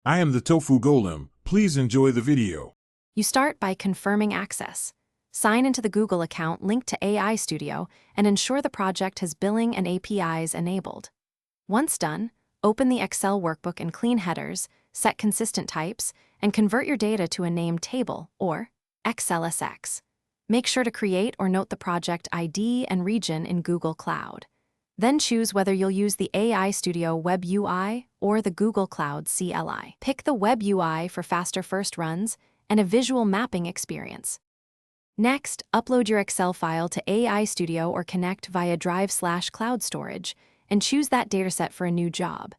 I am the Tofu Golem. Please enjoy the video. You start by confirming access. Sign into the Google account linked to AI Studio and ensure the project has billing and APIs enabled. Once done, open the Excel workbook and clean headers, set consistent types, and convert your data to a named table, or XLSX. Make sure to create or note the project ID and region in Google Cloud. Then choose whether you'll use the AI Studio Web UI or the Google Cloud CLI. Pick the Web UI for faster first runs and a visual mapping experience. Next, upload your Excel file to AI Studio or connect via Drive/cloud storage and choose that dataset for a new job.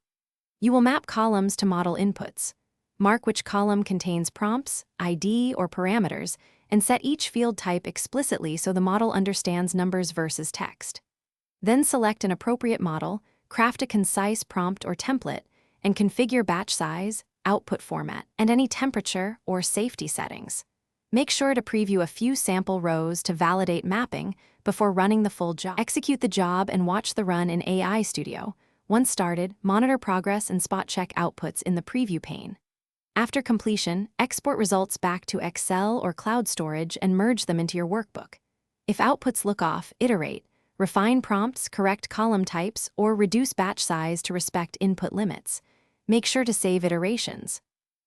You will map columns to model inputs. Mark which column contains prompts, ID, or parameters, and set each field type explicitly so the model understands numbers versus text. Then select an appropriate model, craft a concise prompt or template, and configure batch size, output format, and any temperature or safety settings. Make sure to preview a few sample rows to validate mapping before running the full job. Execute the job and watch the run in AI Studio. Once started, monitor progress and spot check outputs in the preview pane. After completion, export results back to Excel or cloud storage and merge them into your workbook. If outputs look off, iterate. Refine prompts, correct column types, or reduce batch size to respect input limits. Make sure to save iterations.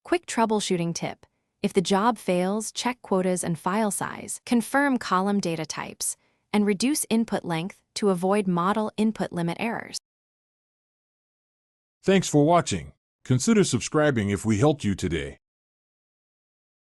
Quick troubleshooting tip. If the job fails, check quotas and file size, confirm column data types, and reduce input length to avoid model input limit errors. Thanks for watching. Consider subscribing if we helped you today.